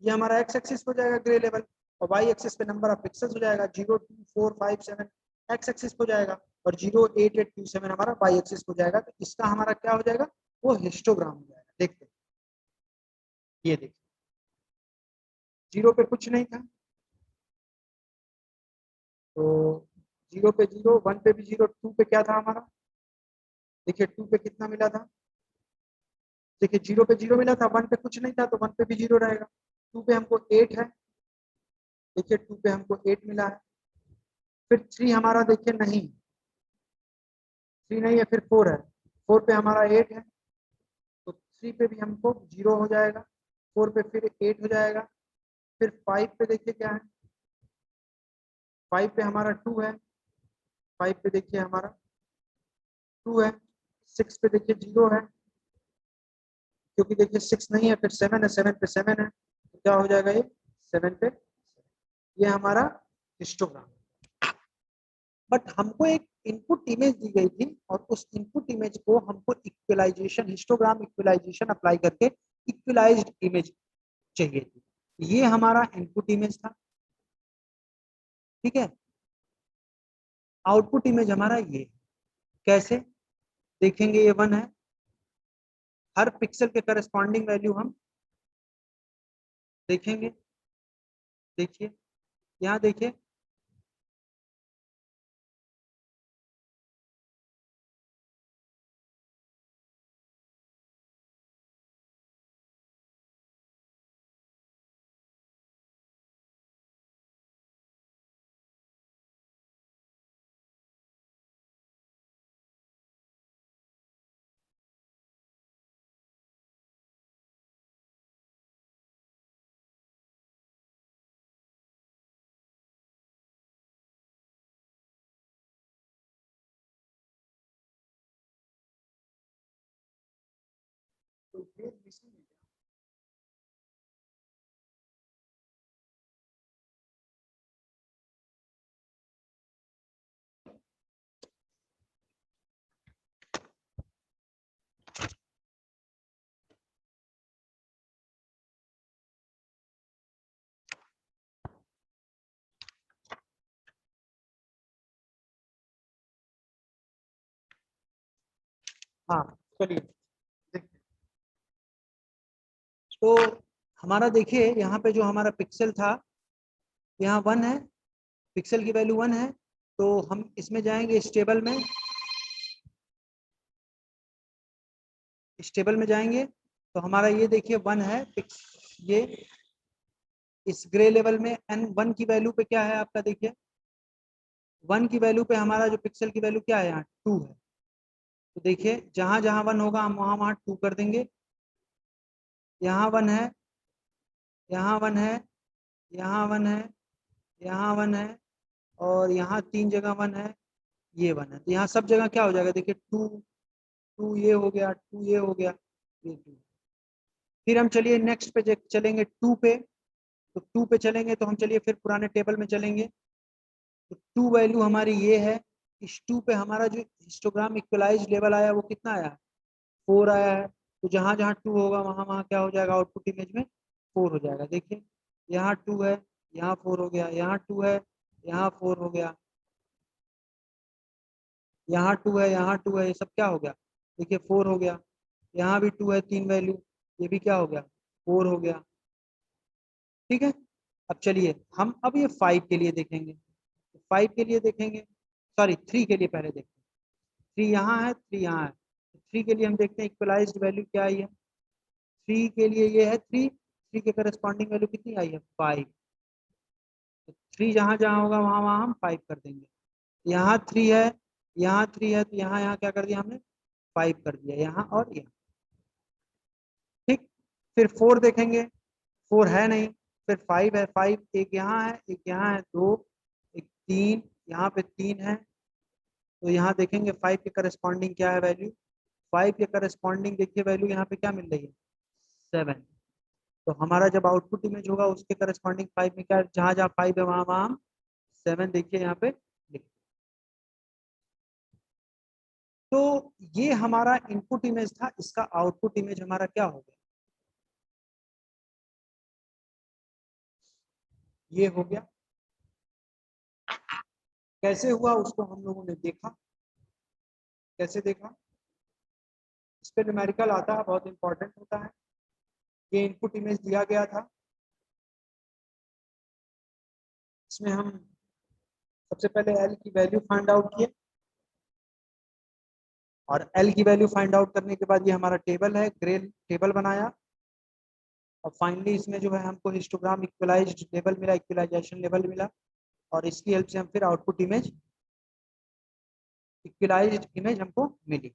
B: ये हमारा एक्स एक्सिस हो जाएगा ग्रे लेवल, और वाई एक्सिस पे नंबर ऑफ पिक्सल्स हो जाएगा 0 2 4 5 7 एक्स एक्सिस हो जाएगा, और 0 8 8 2 7 हमारा वाई एक्सिस हो जाएगा। तो इसका हमारा क्या हो जाएगा, वो हिस्टोग्राम हो जाएगा। देखते हैं, ये देखिए 0 पे कुछ नहीं था, तो 0 पे 0, 1 पे भी 0, 2 पे क्या था हमारा, देखिए 2 पे कितना मिला था, देखिए 0 पे 0 मिला था, 1 पे कुछ नहीं था तो 1 पे भी 0 रहेगा। 2 पे हमको 8 है, देखिए 2 पे हमको 8 मिला है। फिर 3 हमारा देखिए नहीं, 3 नहीं है, फिर 4 है, 4 पे हमारा 8 है, तो 3 पे भी हमको 0 हो जाएगा, 4 पे फिर 8 हो जाएगा। फिर 5 पे देखिए क्या है, 5 पे हमारा 2 है, 5 पे देखिए हमारा 2 है, 6 पे देखिए 0 है, क्योंकि देखिए 6 नहीं है, फिर 7 है, 7 पे 7 है, तो क्या हो जाएगा ये 7 पे, ये हमारा हिस्टोग्राम। बट हमको एक इनपुट इमेज दी गई थी, और उस इनपुट इमेज को हमको इक्वलाइजेशन, हिस्टोग्राम इक्वलाइजेशन अप्लाई करके इक्वलाइज्ड इमेज चाहिए थी। ये हमारा इनपुट इमेज था, ठीक है। आउटपुट इमेज हमारा ये, कैसे देखेंगे, ये 1 है, हर पिक्सल के करस्पॉन्डिंग वैल्यू हम देखेंगे। देखिए यहाँ देखिए, तो ये मिसिंग है। हाँ चलिए देखते हैं। तो हमारा देखिए यहाँ पे जो हमारा पिक्सल था, यहाँ 1 है, पिक्सल की वैल्यू 1 है, तो हम इसमें जाएंगे स्टेबल में, स्टेबल में जाएंगे तो हमारा ये देखिए 1 है, ये इस ग्रे लेवल में एन 1 की वैल्यू पे क्या है आपका, देखिए 1 की वैल्यू पे हमारा जो पिक्सल की वैल्यू क्या है यहाँ 2 है। तो देखिए जहां जहां 1 होगा हम वहां वहां 2 कर देंगे, यहाँ 1 है, यहाँ 1 है, यहाँ 1 है, यहाँ 1 है, और यहाँ 3 जगह 1 है, ये 1 है, तो यहाँ सब जगह क्या हो जाएगा, देखिए 2 2 ये हो गया, 2 ये हो गया, ये 2। फिर हम चलिए नेक्स्ट पे चलेंगे 2 पे, तो 2 पे चलेंगे तो हम चलिए फिर पुराने टेबल में चलेंगे, तो 2 वैल्यू हमारी ये है, इस 2 पे हमारा जो हिस्टोग्राम इक्वलाइज लेवल आया वो कितना आया, 4 आया है। तो जहां जहां 2 होगा वहां वहां क्या हो जाएगा, आउटपुट इमेज में 4 हो जाएगा। देखिए यहाँ 2 है, यहाँ 4 हो गया, यहाँ 2 है, यहाँ 4 हो गया, यहाँ 2 है, यहाँ 2 है, ये सब क्या हो गया, देखिए 4 हो गया, यहाँ भी 2 है, 3 वैल्यू, ये भी क्या हो गया 4 हो गया। ठीक है, अब चलिए हम अब ये 5 के लिए देखेंगे। 5 के लिए देखेंगे, सॉरी 3 के लिए पहले देखते हैं। 3 यहाँ है, 3 यहाँ है। 3 के लिए हम देखते हैं इक्वलाइज्ड वैल्यू क्या आई है। 3 के लिए ये है 3, 3 के करस्पॉन्डिंग वैल्यू कितनी आई है 5। तो 3 जहां जहां होगा वहां वहां हम 5 कर देंगे। यहाँ 3 है, यहाँ 3 है, तो यहाँ यहाँ क्या कर दिया हमने 5 कर दिया, यहाँ और यहाँ। ठीक, फिर 4 देखेंगे, 4 है नहीं, फिर 5 है, 5 एक यहाँ है, एक यहाँ है, 2, एक 3, यहाँ पे 3 है। तो यहाँ देखेंगे 5 के करस्पॉन्डिंग क्या है वैल्यू, 5 के करस्पॉन्डिंग देखिए वैल्यू यहाँ पे क्या मिल रही है 7। तो हमारा जब आउटपुट इमेज होगा उसके करस्पॉन्डिंग 5 में क्या, जहां जहां 5 है वहां वहां हम 7 देखिए यहाँ पे लिख। तो ये हमारा इनपुट इमेज था, इसका आउटपुट इमेज हमारा क्या हो गया, ये हो गया। कैसे हुआ उसको हम लोगों ने देखा, कैसे देखा, इस पे न्यूमेरिकल आता है, बहुत इंपॉर्टेंट होता है। ये इनपुट इमेज दिया गया था, इसमें हम सबसे पहले एल की वैल्यू फाइंड आउट किए, और एल की वैल्यू फाइंड आउट करने के बाद ये हमारा टेबल है, ग्रे टेबल बनाया। और फाइनली इसमें जो है हमको हिस्टोग्राम इक्वलाइज्ड लेवल मिला, इक्वलाइजेशन लेवल मिला, और इसकी हेल्प से हम फिर आउटपुट इमेज, इक्वलाइज्ड इमेज हमको मिली,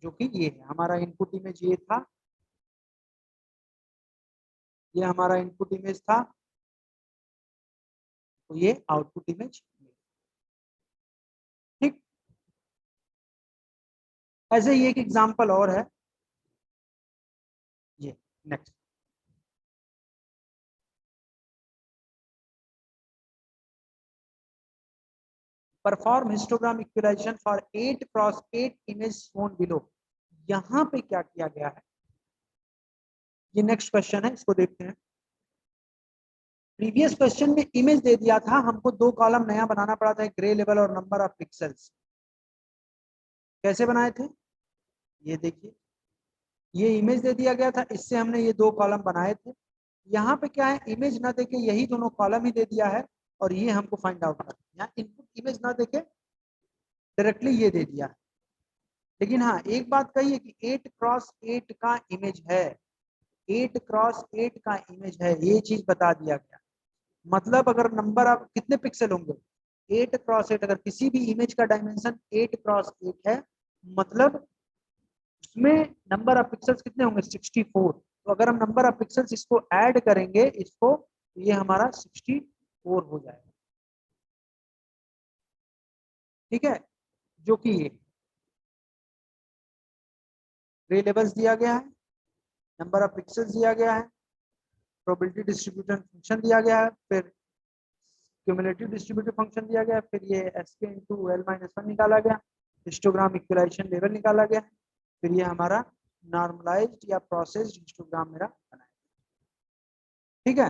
B: जो कि ये है हमारा इनपुट इमेज। ये था, ये हमारा इनपुट इमेज था, तो ये आउटपुट इमेज। ठीक, ऐसे ही एक एग्जांपल और है, ये next. Perform histogram equalisation for 8x8 image shown below. यहाँ पे क्या किया गया है, ये नेक्स्ट क्वेश्चन है, इसको देखते हैं। प्रीवियस क्वेश्चन में इमेज दे दिया था हमको, 2 कॉलम नया बनाना पड़ा था, ग्रे लेवल और नंबर ऑफ पिक्सल्स। कैसे बनाए थे, ये देखिए, ये इमेज दे दिया गया था, इससे हमने ये 2 कॉलम बनाए थे। यहाँ पे क्या है, इमेज ना देके यही दोनों कॉलम ही दे दिया है, और ये हमको फाइंड आउट करना है। यहाँ इनपुट इमेज ना देके डायरेक्टली ये दे दिया है। लेकिन हाँ एक बात कही है कि 8x8 का इमेज है, 8x8 का इमेज है, ये चीज बता दिया गया। मतलब अगर नंबर ऑफ कितने पिक्सल होंगे 8x8, अगर किसी भी इमेज का डायमेंशन 8x8 है, मतलब उसमें नंबर ऑफ पिक्सल्स कितने होंगे 64। तो अगर हम नंबर ऑफ पिक्सल्स इसको ऐड करेंगे इसको, तो ये हमारा 64 हो जाएगा। ठीक है, जो कि ये ग्रे लेवल्स दिया गया है, नंबर ऑफ पिक्सल्स दिया गया है, प्रोबेबिलिटी डिस्ट्रीब्यूशन फंक्शन दिया गया है, फिर क्यूमुलेटिव डिस्ट्रीब्यूटिव फंक्शन दिया गया, फिर ये एसके इंटू एल माइनस 1 निकाला गया, हिस्टोग्राम इक्वलाइजेशन लेवल निकाला गया, फिर ये हमारा नॉर्मलाइज्ड या प्रोसेस्ड हिस्टोग्राम मेरा बना। ठीक है,